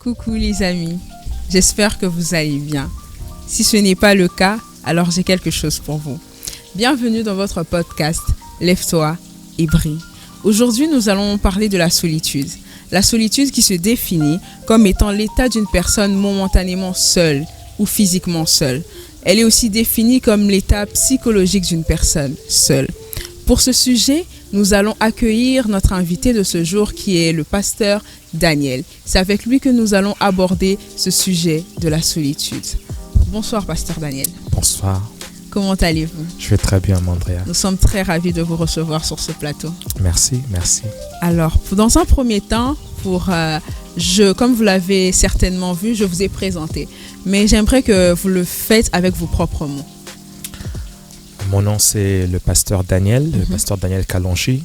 Coucou les amis, j'espère que vous allez bien. Si ce n'est pas le cas, alors j'ai quelque chose pour vous. Bienvenue dans votre podcast Lève-toi et brille. Aujourd'hui, nous allons parler de la solitude. La solitude qui se définit comme étant l'état d'une personne momentanément seule ou physiquement seule. Elle est aussi définie comme l'état psychologique d'une personne seule. Pour ce sujet, nous allons accueillir notre invité de ce jour qui est le pasteur Daniel. C'est avec lui que nous allons aborder ce sujet de la solitude. Bonsoir pasteur Daniel. Bonsoir. Comment allez-vous? Je vais très bien, Mandria. Nous sommes très ravis de vous recevoir sur ce plateau. Merci. Alors, dans un premier temps, comme vous l'avez certainement vu, je vous ai présenté. Mais j'aimerais que vous le faites avec vos propres mots. Mon nom, c'est le pasteur Daniel, le pasteur Daniel Kalonji.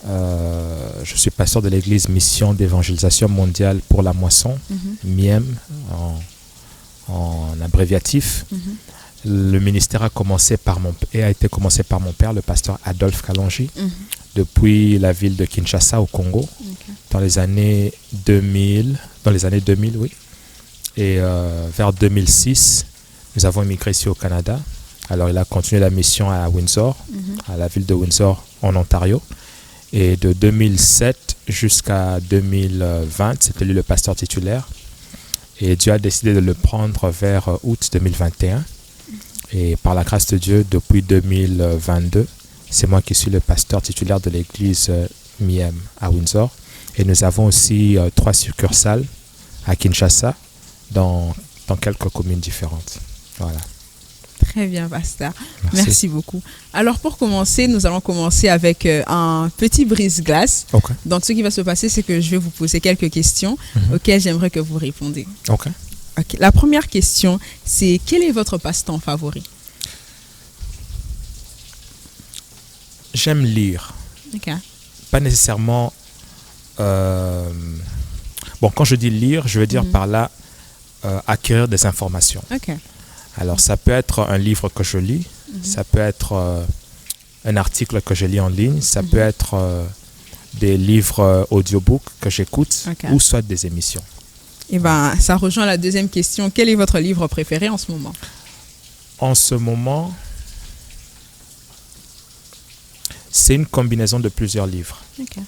Je suis pasteur de l'église Mission d'évangélisation mondiale pour la moisson, MIEM en abréviatif. Le ministère a été commencé par mon père, le pasteur Adolphe Kalonji, depuis la ville de Kinshasa au Congo, dans les années 2000, oui. Et vers 2006, nous avons immigré ici au Canada. Alors, il a continué la mission à Windsor, à la ville de Windsor, en Ontario. Et de 2007 jusqu'à 2020, c'était lui le pasteur titulaire. Et Dieu a décidé de le prendre vers août 2021. Et par la grâce de Dieu, depuis 2022, c'est moi qui suis le pasteur titulaire de l'église MIEM à Windsor. Et nous avons aussi 3 succursales à Kinshasa, dans quelques communes différentes. Voilà. Très bien, pasteur. Merci beaucoup. Alors, pour commencer, nous allons commencer avec un petit brise-glace. Okay. Donc, ce qui va se passer, c'est que je vais vous poser quelques questions auxquelles j'aimerais que vous répondiez. Okay. La première question, c'est quel est votre passe-temps favori? J'aime lire. Okay. Pas nécessairement... quand je dis lire, je veux dire par là acquérir des informations. Okay. Alors, ça peut être un livre que je lis, ça peut être un article que je lis en ligne, ça peut être des livres audiobooks que j'écoute, ou soit des émissions. Eh bien, ça rejoint la deuxième question. Quel est votre livre préféré en ce moment? En ce moment, c'est une combinaison de plusieurs livres. Okay.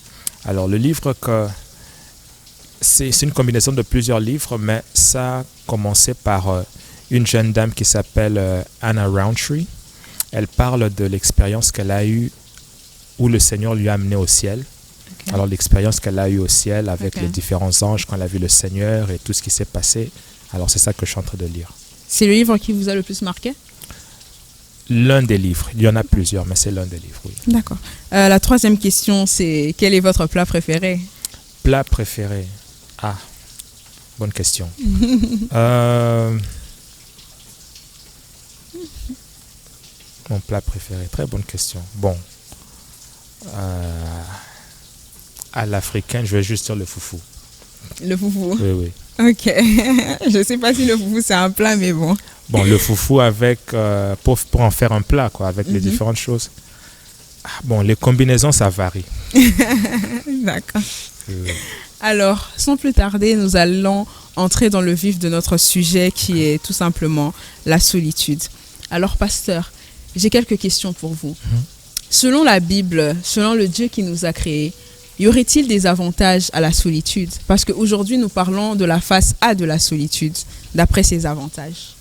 Alors, le livre c'est une combinaison de plusieurs livres, mais ça a commencé par une jeune dame qui s'appelle Anna Roundtree. Elle parle de l'expérience qu'elle a eue où le Seigneur lui a amené au ciel. Okay. Alors, l'expérience qu'elle a eue au ciel avec les différents anges quand elle a vu le Seigneur et tout ce qui s'est passé. Alors, c'est ça que je suis en train de lire. C'est le livre qui vous a le plus marqué? L'un des livres. Il y en a plusieurs, mais c'est l'un des livres, oui. D'accord. La troisième question, c'est quel est votre plat préféré? Plat préféré? Ah, bonne question. Mon plat préféré, très bonne question. Bon, à l'africain, je vais juste dire le foufou. Le foufou? Oui. Ok. Je ne sais pas si le foufou c'est un plat, mais bon. Bon, le foufou avec pour en faire un plat, quoi, avec les différentes choses. Bon, les combinaisons, ça varie. D'accord. Alors, sans plus tarder, nous allons entrer dans le vif de notre sujet qui est tout simplement la solitude. Alors, pasteur, j'ai quelques questions pour vous. Selon la Bible, selon le Dieu qui nous a créés, y aurait-il des avantages à la solitude? Parce qu'aujourd'hui, nous parlons de la face A de la solitude, d'après ces avantages.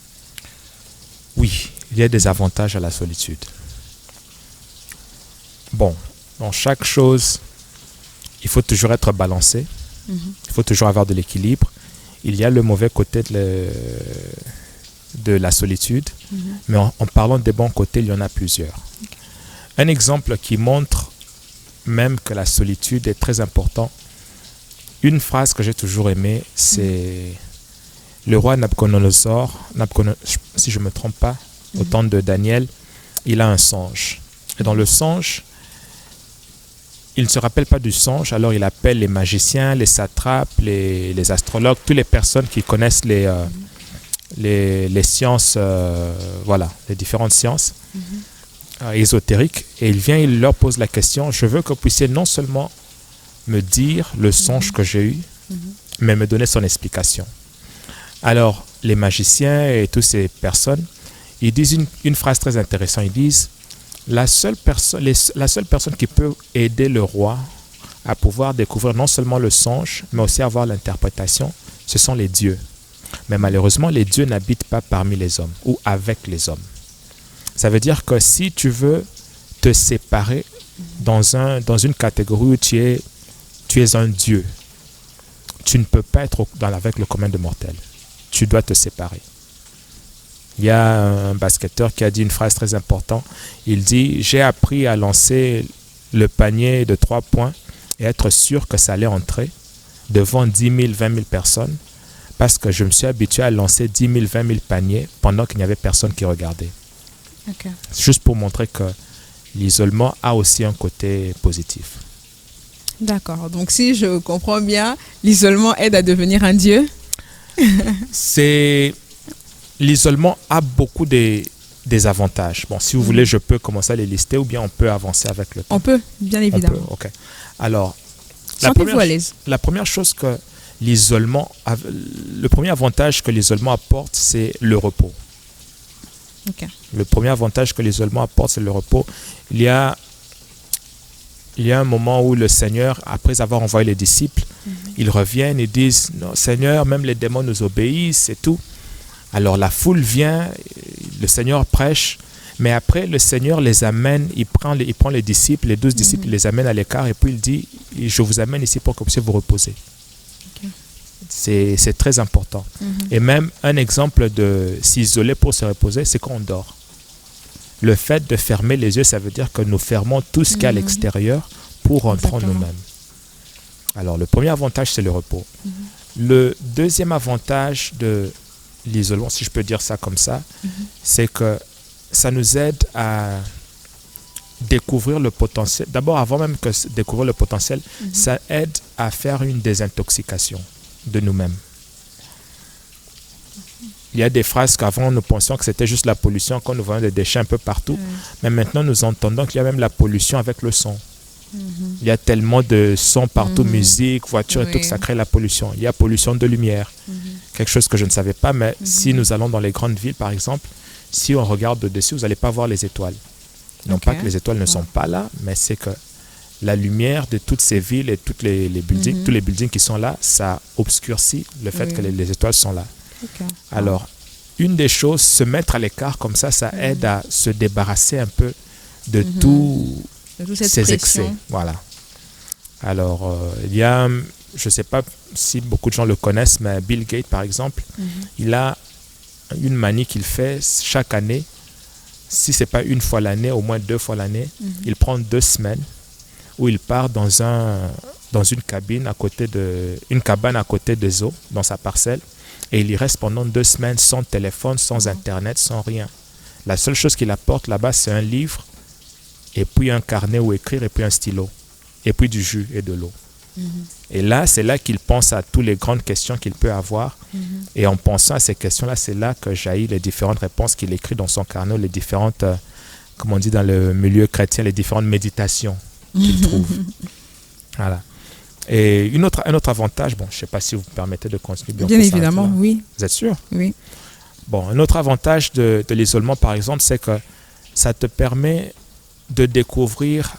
Oui, il y a des avantages à la solitude. Bon, dans chaque chose, il faut toujours être balancé. Il faut toujours avoir de l'équilibre. Il y a le mauvais côté de la solitude, mais en parlant des bons côtés, il y en a plusieurs. Okay. Un exemple qui montre même que la solitude est très importante, une phrase que j'ai toujours aimée, c'est le roi Nabuchodonosor, si je ne me trompe pas, au temps de Daniel, il a un songe. Et dans le songe, il ne se rappelle pas du songe, alors il appelle les magiciens, les satrapes, les astrologues, toutes les personnes qui connaissent les sciences, les différentes sciences ésotériques. Et il leur pose la question, je veux que vous puissiez non seulement me dire le songe que j'ai eu, mais me donner son explication. Alors, les magiciens et toutes ces personnes, ils disent une phrase très intéressante. Ils disent, la seule personne qui peut aider le roi à pouvoir découvrir non seulement le songe, mais aussi avoir l'interprétation, ce sont les dieux. Mais malheureusement, les dieux n'habitent pas parmi les hommes ou avec les hommes. Ça veut dire que si tu veux te séparer dans une catégorie où tu es un dieu, tu ne peux pas être avec le commun des mortels. Tu dois te séparer. Il y a un basketteur qui a dit une phrase très importante. Il dit, j'ai appris à lancer le panier de 3 points et être sûr que ça allait entrer devant 10 000, 20 000 personnes parce que je me suis habitué à lancer 10 000, 20 000 paniers pendant qu'il n'y avait personne qui regardait. Okay. Juste pour montrer que l'isolement a aussi un côté positif. D'accord. Donc, si je comprends bien, l'isolement aide à devenir un dieu. L'isolement a beaucoup des avantages. Bon, si vous voulez, je peux commencer à les lister ou bien on peut avancer avec le temps. On peut, bien évidemment. On peut, ok. Alors, la première chose que le premier avantage que l'isolement apporte, c'est le repos. Okay. Le premier avantage que l'isolement apporte, c'est le repos. Il y a un moment où le Seigneur, après avoir envoyé les disciples, ils reviennent et disent, non, Seigneur, même les démons nous obéissent et tout. Alors la foule vient, le Seigneur prêche, mais après le Seigneur les amène, il prend les disciples, les 12 disciples, il les amène à l'écart et puis il dit, je vous amène ici pour que vous puissiez vous reposer. Okay. C'est très important. Et même un exemple de s'isoler pour se reposer, c'est quand on dort. Le fait de fermer les yeux, ça veut dire que nous fermons tout ce qu'il y a à l'extérieur pour rentrer en nous-mêmes. Alors le premier avantage, c'est le repos. Le deuxième avantage de l'isolement, si je peux dire ça comme ça, c'est que ça nous aide à découvrir le potentiel. D'abord, avant même que découvrir le potentiel, ça aide à faire une désintoxication de nous-mêmes. Il y a des phrases qu'avant nous pensions que c'était juste la pollution, quand nous voyons des déchets un peu partout, mais maintenant nous entendons qu'il y a même la pollution avec le son. Il y a tellement de sons partout, musique, voiture et tout, que ça crée la pollution. Il y a pollution de lumière, quelque chose que je ne savais pas, mais si nous allons dans les grandes villes, par exemple, si on regarde au-dessus, vous n'allez pas voir les étoiles. Non pas que les étoiles ne sont pas là, mais c'est que la lumière de toutes ces villes et tous les buildings qui sont là, ça obscurcit le fait que les étoiles sont là. Alors, une des choses, se mettre à l'écart comme ça, ça aide à se débarrasser un peu de tous ces excès. Voilà. Alors, il y a, je ne sais pas si beaucoup de gens le connaissent, mais Bill Gates, par exemple, il a une manie qu'il fait chaque année. Si ce n'est pas une fois l'année, au moins 2 fois l'année, il prend 2 semaines où il part dans une cabane à côté des eaux, dans sa parcelle, et il y reste pendant 2 semaines sans téléphone, sans internet, sans rien. La seule chose qu'il apporte là-bas, c'est un livre, et puis un carnet où écrire, et puis un stylo, et puis du jus et de l'eau. Et là, c'est là qu'il pense à toutes les grandes questions qu'il peut avoir. Et en pensant à ces questions-là, c'est là que jaillissent les différentes réponses qu'il écrit dans son carnet, les différentes, comme on dit dans le milieu chrétien, les différentes méditations qu'il trouve. Voilà. Et un autre avantage, bon, je ne sais pas si vous me permettez de continuer. Bien évidemment, oui. Vous êtes sûr? Oui. Bon, un autre avantage de l'isolement, par exemple, c'est que ça te permet de découvrir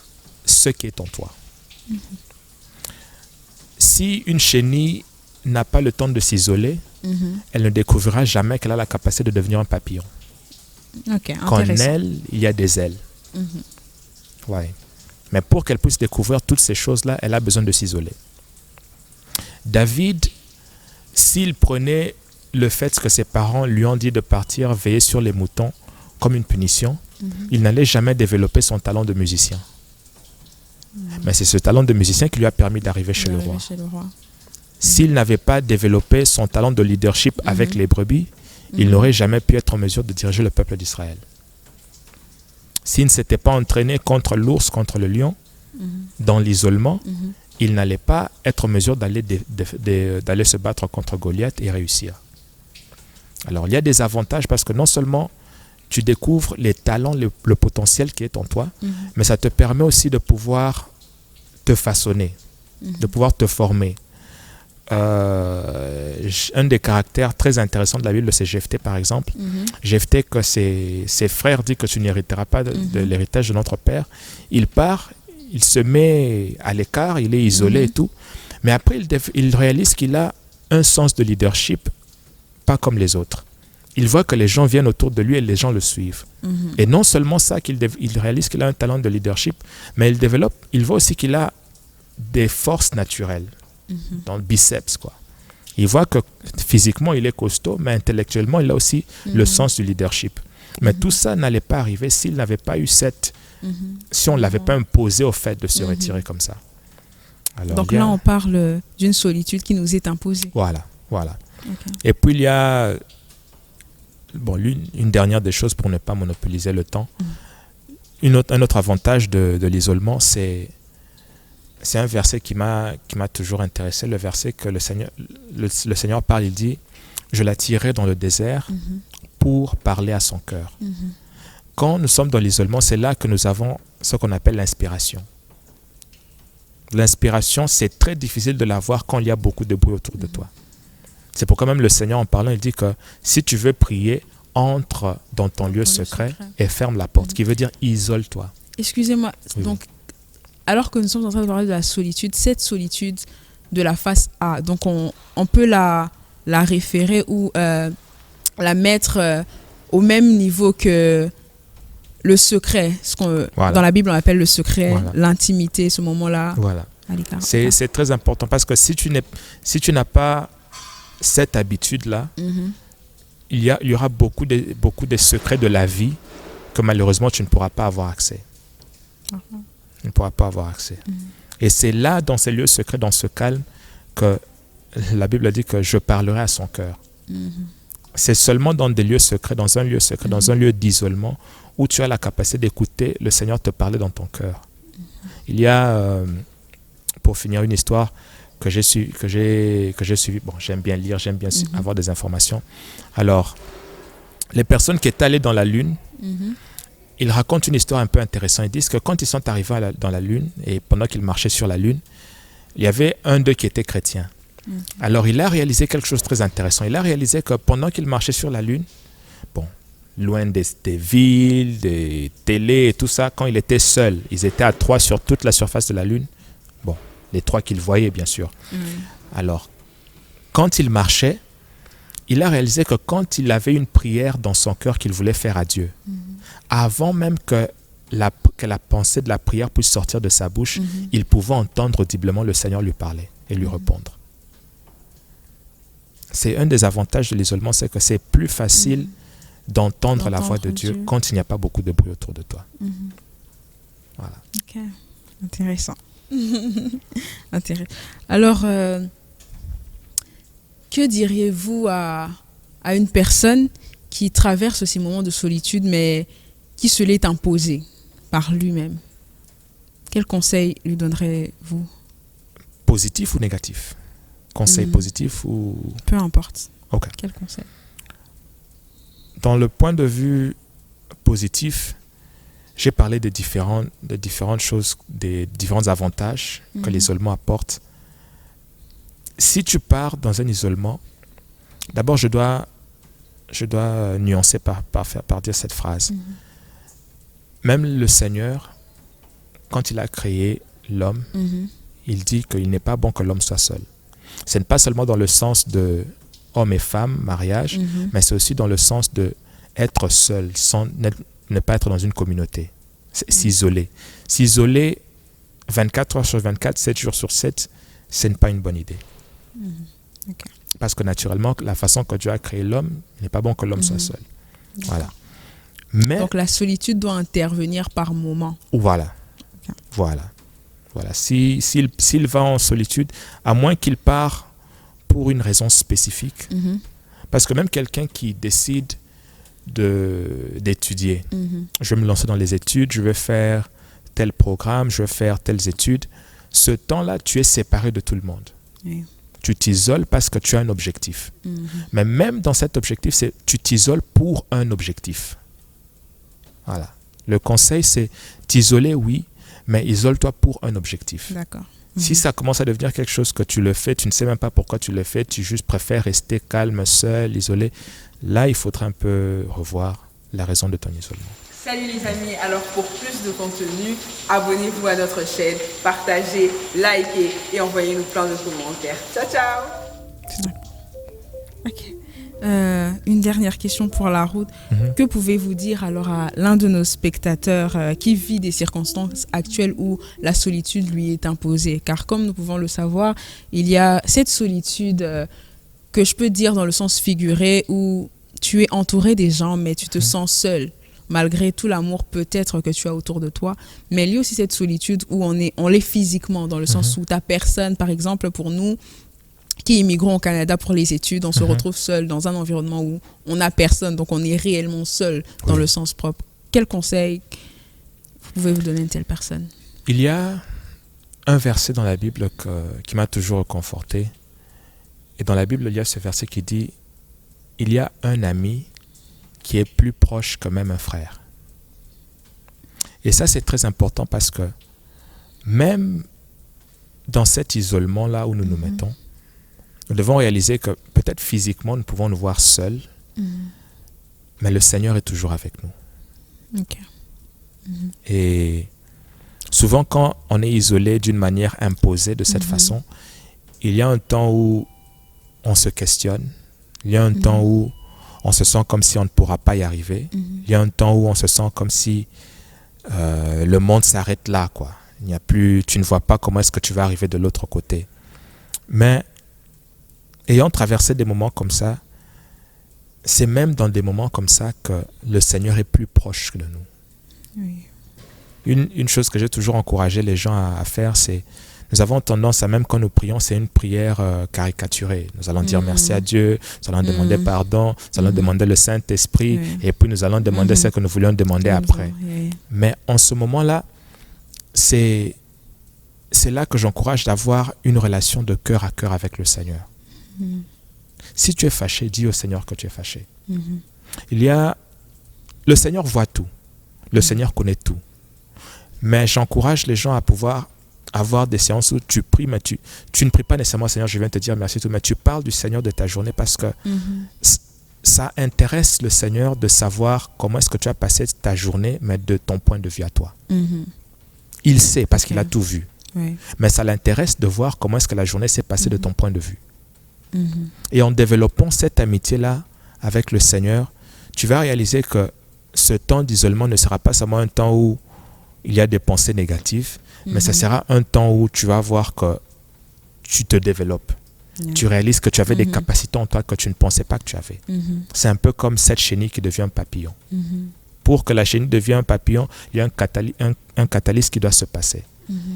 ce qui est en toi. Si une chenille n'a pas le temps de s'isoler, elle ne découvrira jamais qu'elle a la capacité de devenir un papillon. Qu'en elle, il y a des ailes. Ouais. Mais pour qu'elle puisse découvrir toutes ces choses-là, elle a besoin de s'isoler. David, s'il prenait le fait que ses parents lui ont dit de partir veiller sur les moutons comme une punition, il n'allait jamais développer son talent de musicien. Mais c'est ce talent de musicien qui lui a permis d'arriver chez le roi. S'il n'avait pas développé son talent de leadership avec les brebis, il n'aurait jamais pu être en mesure de diriger le peuple d'Israël. S'il ne s'était pas entraîné contre l'ours, contre le lion, dans l'isolement, il n'allait pas être en mesure d'aller se battre contre Goliath et réussir. Alors, il y a des avantages parce que non seulement tu découvres les talents, le potentiel qui est en toi, mais ça te permet aussi de pouvoir te façonner, de pouvoir te former. un des caractères très intéressants de la Bible, c'est Jephthé par exemple. Jephthé, que ses frères disent que tu n'hériteras pas de l'héritage de notre père. Il part, il se met à l'écart, il est isolé et tout. Mais après, il réalise qu'il a un sens de leadership pas comme les autres. Il voit que les gens viennent autour de lui et les gens le suivent. Et non seulement ça, il réalise qu'il a un talent de leadership, mais il voit aussi qu'il a des forces naturelles dans le biceps, quoi. Il voit que physiquement, il est costaud, mais intellectuellement, il a aussi le sens du leadership. Mais tout ça n'allait pas arriver s'il n'avait pas eu si on ne l'avait pas imposé au fait de se retirer comme ça. Alors, donc là, on parle d'une solitude qui nous est imposée. Voilà. Okay. Et puis, il y a une dernière des choses pour ne pas monopoliser le temps. Un autre avantage de l'isolement, c'est un verset qui m'a toujours intéressé, le verset que le Seigneur parle, il dit « Je l'attirerai dans le désert pour parler à son cœur ». Quand nous sommes dans l'isolement, c'est là que nous avons ce qu'on appelle l'inspiration. L'inspiration, c'est très difficile de l'avoir quand il y a beaucoup de bruit autour de toi. C'est pourquoi même le Seigneur, en parlant, il dit que si tu veux prier, entre dans ton lieu secret et ferme la porte, qui veut dire isole-toi. Excusez-moi, donc, alors que nous sommes en train de parler de la solitude, cette solitude de la face A, donc on peut la référer ou la mettre au même niveau que le secret, dans la Bible on appelle le secret, l'intimité, ce moment-là. Voilà. C'est très important parce que si tu n'as pas cette habitude-là, il y aura beaucoup de secrets de la vie que malheureusement tu ne pourras pas avoir accès. Tu ne pourras pas avoir accès. Et c'est là, dans ces lieux secrets, dans ce calme, que la Bible dit que je parlerai à son cœur. C'est seulement dans des lieux secrets, dans un lieu secret, dans un lieu d'isolement, où tu as la capacité d'écouter le Seigneur te parler dans ton cœur. Il y a, pour finir, une histoire que j'ai suivie. Bon, j'aime bien lire, j'aime bien avoir des informations. Alors, les personnes qui étaient allées dans la Lune, ils racontent une histoire un peu intéressante. Ils disent que quand ils sont arrivés dans la Lune, et pendant qu'ils marchaient sur la Lune, il y avait un d'eux qui était chrétien. Alors, il a réalisé quelque chose de très intéressant. Il a réalisé que pendant qu'ils marchaient sur la Lune, loin des villes, des télés et tout ça, quand il était seul, ils étaient à 3 sur toute la surface de la Lune. Bon, les 3 qu'il voyait, bien sûr. Alors, quand il marchait, il a réalisé que quand il avait une prière dans son cœur qu'il voulait faire à Dieu, avant même que la pensée de la prière puisse sortir de sa bouche, il pouvait entendre audiblement le Seigneur lui parler et lui répondre. C'est un des avantages de l'isolement, c'est que c'est plus facile d'entendre la voix de Dieu quand il n'y a pas beaucoup de bruit autour de toi. Voilà. Ok, intéressant. Alors, que diriez-vous à une personne qui traverse ces moments de solitude, mais qui se l'est imposé par lui-même? Quel conseil lui donnerez-vous? Positif ou négatif? Conseil positif ou... Peu importe. Ok. Quel conseil? Dans le point de vue positif, j'ai parlé de différentes choses, des différents avantages que l'isolement apporte. Si tu pars dans un isolement, d'abord je dois nuancer par dire cette phrase. Même le Seigneur, quand il a créé l'homme, il dit qu'il n'est pas bon que l'homme soit seul. Ce n'est pas seulement dans le sens de homme et femme, mariage, mais c'est aussi dans le sens de être seul, sans ne pas être dans une communauté. S'isoler. S'isoler 24 heures sur 24, 7 jours sur 7, ce n'est pas une bonne idée. Okay. Parce que naturellement, la façon que Dieu a créé l'homme, il n'est pas bon que l'homme soit seul. Voilà. Mais, donc la solitude doit intervenir par moment. Voilà. Okay. Voilà. S'il va en solitude, à moins qu'il part pour une raison spécifique, parce que même quelqu'un qui décide d'étudier, je vais me lancer dans les études, je vais faire tel programme, je vais faire telles études, ce temps-là, tu es séparé de tout le monde. Oui. Tu t'isoles parce que tu as un objectif. Mais même dans cet objectif, tu t'isoles pour un objectif. Voilà. Le conseil, c'est t'isoler, oui, mais isole-toi pour un objectif. D'accord. Si ça commence à devenir quelque chose que tu le fais, tu ne sais même pas pourquoi tu le fais, tu juste préfères rester calme, seul, isolé, là, il faudrait un peu revoir la raison de ton isolement. Salut les amis, alors pour plus de contenu, abonnez-vous à notre chaîne, partagez, likez et envoyez-nous plein de commentaires. Ciao, ciao. Ok. Une dernière question pour la route. Que pouvez-vous dire alors à l'un de nos spectateurs qui vit des circonstances actuelles où la solitude lui est imposée? Car comme nous pouvons le savoir, il y a cette solitude que je peux dire dans le sens figuré où tu es entouré des gens mais tu te sens seul malgré tout l'amour peut-être que tu as autour de toi. Mais il y a aussi cette solitude où on l'est physiquement, dans le sens où tu n'as personne. Par exemple, pour nous qui immigrons au Canada pour les études, on se retrouve seul dans un environnement où on n'a personne, donc on est réellement seul dans le sens propre. Quel conseil pouvez-vous donner à une telle personne? Il y a un verset dans la Bible qui m'a toujours conforté. Et dans la Bible, il y a ce verset qui dit « Il y a un ami qui est plus proche que même un frère. » Et ça, c'est très important parce que même dans cet isolement-là où nous nous mettons, nous devons réaliser que peut-être physiquement, nous pouvons nous voir seuls, mais le Seigneur est toujours avec nous. Et souvent, quand on est isolé d'une manière imposée de cette façon, il y a un temps où on se questionne, il y a un temps où on se sent comme si on ne pourra pas y arriver, il y a un temps où on se sent comme si le monde s'arrête là, quoi. Il n'y a plus, tu ne vois pas comment est-ce que tu vas arriver de l'autre côté. Mais ayant traversé des moments comme ça, c'est même dans des moments comme ça que le Seigneur est plus proche de nous. Une chose que j'ai toujours encouragé les gens à faire, c'est, nous avons tendance à, même quand nous prions, c'est une prière caricaturée. Nous allons dire merci à Dieu, nous allons demander pardon, nous allons demander le Saint-Esprit, et puis nous allons demander ce que nous voulions demander après. Mais en ce moment-là, c'est là que j'encourage d'avoir une relation de cœur à cœur avec le Seigneur. Si tu es fâché, dis au Seigneur que tu es fâché. Le Seigneur voit tout. Le Seigneur connaît tout. Mais j'encourage les gens à pouvoir avoir des séances où tu pries, mais tu ne pries pas nécessairement, Seigneur, je viens te dire merci, tout, mais tu parles du Seigneur de ta journée parce que ça intéresse le Seigneur de savoir comment est-ce que tu as passé ta journée, mais de ton point de vue à toi. Il sait parce qu'il a tout vu. Mais ça l'intéresse de voir comment est-ce que la journée s'est passée de ton point de vue. Et en développant cette amitié-là avec le Seigneur, tu vas réaliser que ce temps d'isolement ne sera pas seulement un temps où il y a des pensées négatives, mais ça sera un temps où tu vas voir que tu te développes. Tu réalises que tu avais des capacités en toi que tu ne pensais pas que tu avais. C'est un peu comme cette chenille qui devient un papillon. Pour que la chenille devienne un papillon, il y a un catalyse qui doit se passer.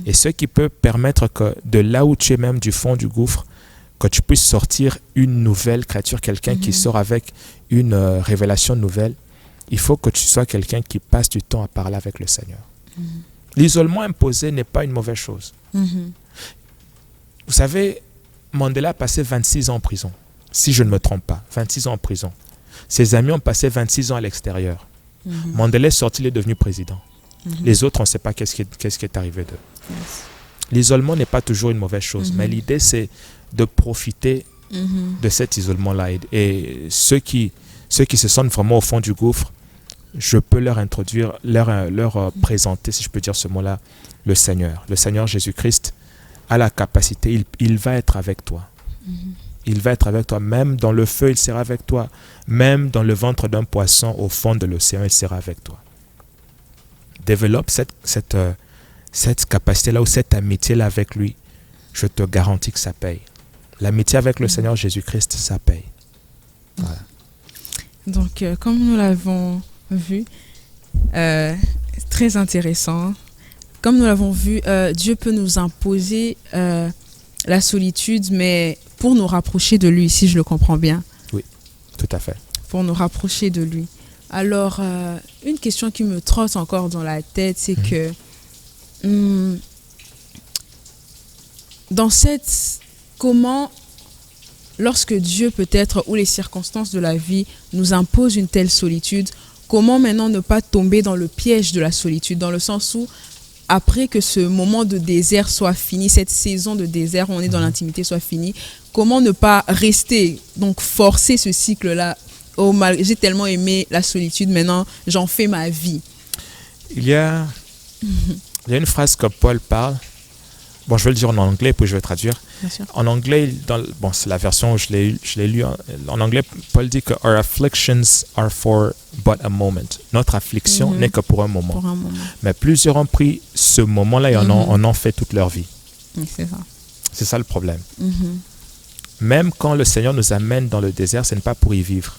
Et ce qui peut permettre que de là où tu es, même du fond du gouffre, que tu puisses sortir une nouvelle créature, quelqu'un qui sort avec une révélation nouvelle, il faut que tu sois quelqu'un qui passe du temps à parler avec le Seigneur. L'isolement imposé n'est pas une mauvaise chose. Vous savez, Mandela a passé 26 ans en prison, si je ne me trompe pas, 26 ans en prison. Ses amis ont passé 26 ans à l'extérieur. Mandela est sorti, il est devenu président. Les autres, on ne sait pas qu'est-ce qui est arrivé d'eux. L'isolement n'est pas toujours une mauvaise chose, mais l'idée, c'est de profiter de cet isolement-là. Et ceux qui se sentent vraiment au fond du gouffre, je peux leur introduire, leur présenter, si je peux dire ce mot-là, le Seigneur. Le Seigneur Jésus-Christ a la capacité, il va être avec toi. Il va être avec toi. Même dans le feu, il sera avec toi. Même dans le ventre d'un poisson, au fond de l'océan, il sera avec toi. Développe cette capacité-là ou cette amitié-là avec lui. Je te garantis que ça paye. L'amitié avec le Seigneur Jésus-Christ, ça paye. Voilà. Donc, comme nous l'avons vu, très intéressant. Comme nous l'avons vu, Dieu peut nous imposer la solitude, mais pour nous rapprocher de lui, si je le comprends bien. Oui, tout à fait. Pour nous rapprocher de lui. Alors, une question qui me trotte encore dans la tête, c'est que comment, lorsque Dieu peut-être ou les circonstances de la vie nous imposent une telle solitude, comment maintenant ne pas tomber dans le piège de la solitude, dans le sens où après que ce moment de désert soit fini, cette saison de désert où on est dans l'intimité soit finie, comment ne pas rester, donc forcer ce cycle-là? Oh, j'ai tellement aimé la solitude, maintenant j'en fais ma vie. Il y a une phrase que Paul parle. Bon, je vais le dire en anglais, puis je vais traduire. En anglais, c'est la version où je l'ai lu. En anglais, Paul dit que Our afflictions are for but a moment. Notre affliction n'est que pour un moment. Mais plusieurs ont pris ce moment-là et en ont fait toute leur vie. C'est ça. C'est ça le problème. Même quand le Seigneur nous amène dans le désert, ce n'est pas pour y vivre.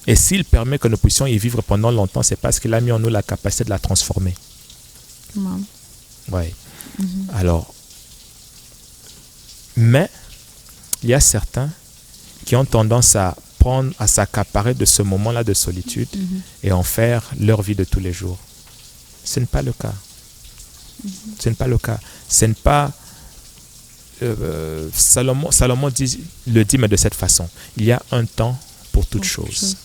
Et s'il permet que nous puissions y vivre pendant longtemps, c'est parce qu'il a mis en nous la capacité de la transformer. Oui. Alors, mais il y a certains qui ont tendance à s'accaparer de ce moment-là de solitude et en faire leur vie de tous les jours. Ce n'est pas le cas. Ce n'est pas le cas. Ce n'est pas... Salomon le dit, mais de cette façon. Il y a un temps pour toute chose.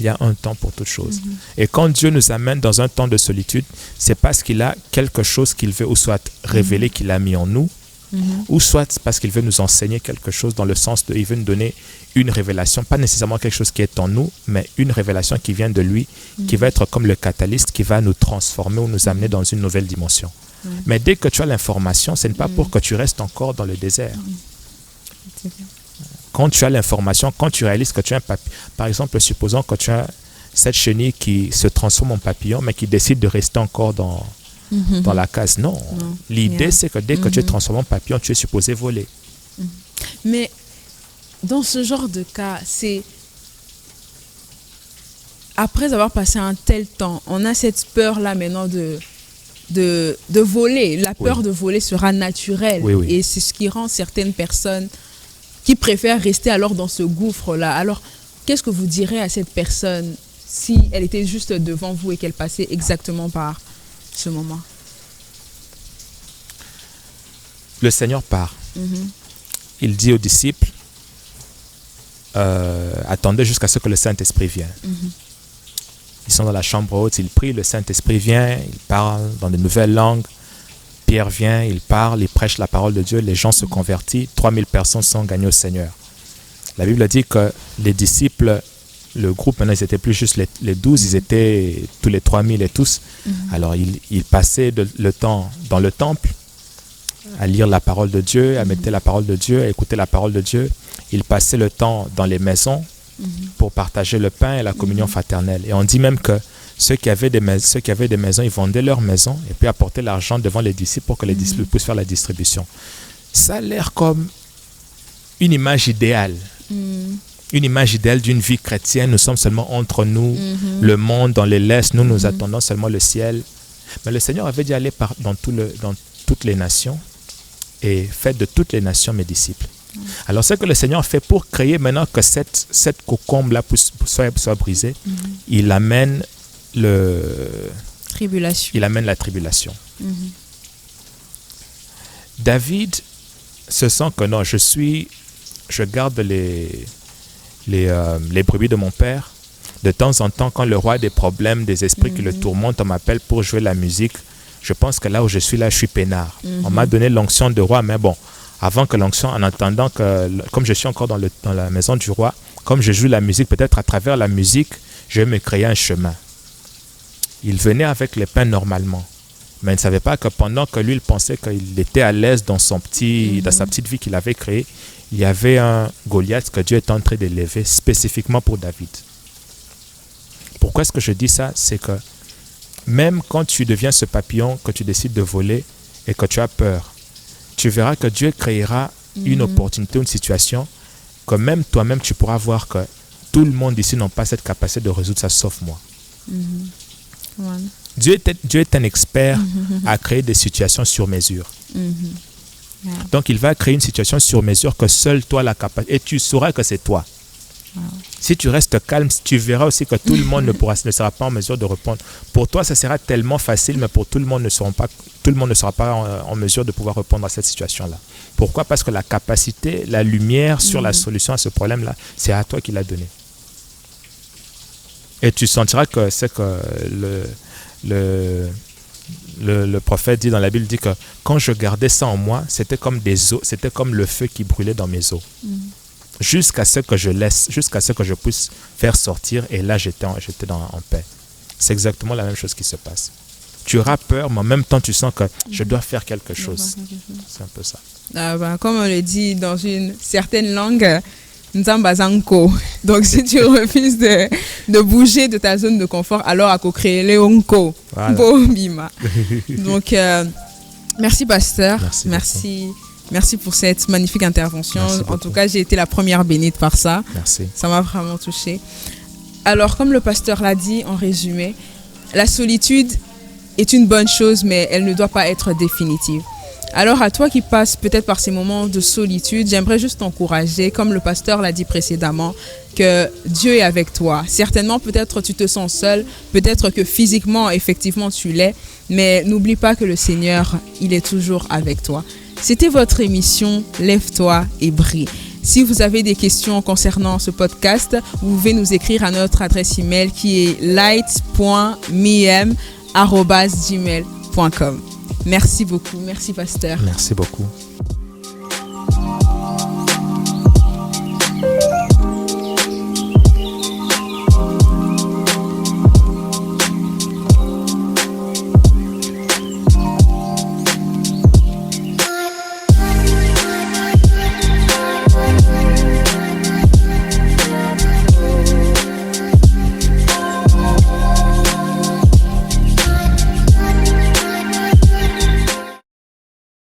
Il y a un temps pour toute chose. Et quand Dieu nous amène dans un temps de solitude, c'est parce qu'il a quelque chose qu'il veut ou soit révéler qu'il a mis en nous, ou soit parce qu'il veut nous enseigner quelque chose dans le sens de, il veut nous donner une révélation, pas nécessairement quelque chose qui est en nous, mais une révélation qui vient de lui, qui va être comme le catalyste, qui va nous transformer ou nous amener dans une nouvelle dimension. Mais dès que tu as l'information, ce n'est pas pour que tu restes encore dans le désert. Quand tu as l'information, quand tu réalises que tu as un papillon, par exemple, supposons que tu as cette chenille qui se transforme en papillon, mais qui décide de rester encore dans la case. Non. L'idée, c'est que dès que tu es transformé en papillon, tu es supposé voler. Mais dans ce genre de cas, c'est après avoir passé un tel temps, on a cette peur-là maintenant de voler. La peur de voler sera naturelle. Et c'est ce qui rend certaines personnes qui préfèrent rester alors dans ce gouffre-là. Alors, qu'est-ce que vous direz à cette personne si elle était juste devant vous et qu'elle passait exactement par ce moment? Le Seigneur part. Il dit aux disciples, attendez jusqu'à ce que le Saint-Esprit vienne. Ils sont dans la chambre haute, ils prient, le Saint-Esprit vient, il parle dans de nouvelles langues. Pierre vient, il parle, il prêche la parole de Dieu, les gens se convertissent, 3000 personnes sont gagnées au Seigneur. La Bible dit que les disciples, le groupe, maintenant, ils n'étaient plus juste les 12, ils étaient tous les 3000 et tous. Alors, ils passaient le temps dans le temple, à lire la parole de Dieu, à méditer la parole de Dieu, à écouter la parole de Dieu. Ils passaient le temps dans les maisons pour partager le pain et la communion fraternelle. Et on dit même que ceux qui avaient des maisons, ils vendaient leurs maisons et puis apportaient l'argent devant les disciples pour que les disciples puissent faire la distribution. Ça a l'air comme une image idéale. Une image idéale d'une vie chrétienne. Nous sommes seulement entre nous, le monde, on les laisse, nous attendons seulement le ciel. Mais le Seigneur avait dit aller dans toutes les nations et faites de toutes les nations mes disciples. Alors, ce que le Seigneur fait pour créer maintenant que cette cocombe-là soit brisée, il amène la tribulation. David se sent que non, je garde les brebis de mon père. De temps en temps, quand le roi a des problèmes, des esprits qui le tourmentent, on m'appelle pour jouer la musique. Je pense que là où je suis, je suis peinard. On m'a donné l'onction de roi, mais bon, avant que l'onction, en attendant que, comme je suis encore dans la maison du roi, comme je joue la musique, peut-être à travers la musique, je vais me créer un chemin. Il venait avec les pains normalement, mais il ne savait pas que pendant que lui, il pensait qu'il était à l'aise dans sa petite vie qu'il avait créée, il y avait un Goliath que Dieu était en train d'élever spécifiquement pour David. Pourquoi est-ce que je dis ça? C'est que même quand tu deviens ce papillon, que tu décides de voler et que tu as peur, tu verras que Dieu créera une opportunité, une situation que même toi-même, tu pourras voir que tout le monde ici n'a pas cette capacité de résoudre ça, sauf moi. Dieu est un expert à créer des situations sur mesure. Donc, il va créer une situation sur mesure que seul toi la capacité, et tu sauras que c'est toi. Si tu restes calme, tu verras aussi que tout le monde ne sera pas en mesure de répondre. Pour toi, ça sera tellement facile, mais pour tout le monde ne sera pas en mesure de pouvoir répondre à cette situation-là. Pourquoi? Parce que la capacité, la lumière sur la solution à ce problème-là, c'est à toi qu'il l'a donné. Et tu sentiras que c'est que le prophète dit dans la Bible, dit que quand je gardais ça en moi, c'était comme des os, c'était comme le feu qui brûlait dans mes os. Jusqu'à ce que je puisse faire sortir, et là j'étais en paix. C'est exactement la même chose qui se passe. Tu auras peur, mais en même temps tu sens que je dois faire quelque chose. C'est un peu ça. Comme on le dit dans une certaine langue, Nzambazanko. Donc si tu refuses de bouger de ta zone de confort, alors à co-créer Léonko. Voilà. Donc merci pasteur. Merci pour cette magnifique intervention. En tout cas, j'ai été la première bénite par ça. Merci. Ça m'a vraiment touchée. Alors, comme le pasteur l'a dit en résumé, la solitude est une bonne chose, mais elle ne doit pas être définitive. Alors, à toi qui passes peut-être par ces moments de solitude, j'aimerais juste t'encourager, comme le pasteur l'a dit précédemment, que Dieu est avec toi. Certainement, peut-être tu te sens seul, peut-être que physiquement, effectivement, tu l'es, mais n'oublie pas que le Seigneur, il est toujours avec toi. C'était votre émission Lève-toi et brille. Si vous avez des questions concernant ce podcast, vous pouvez nous écrire à notre adresse email qui est light.miem@gmail.com. Merci beaucoup. Merci pasteur. Merci beaucoup.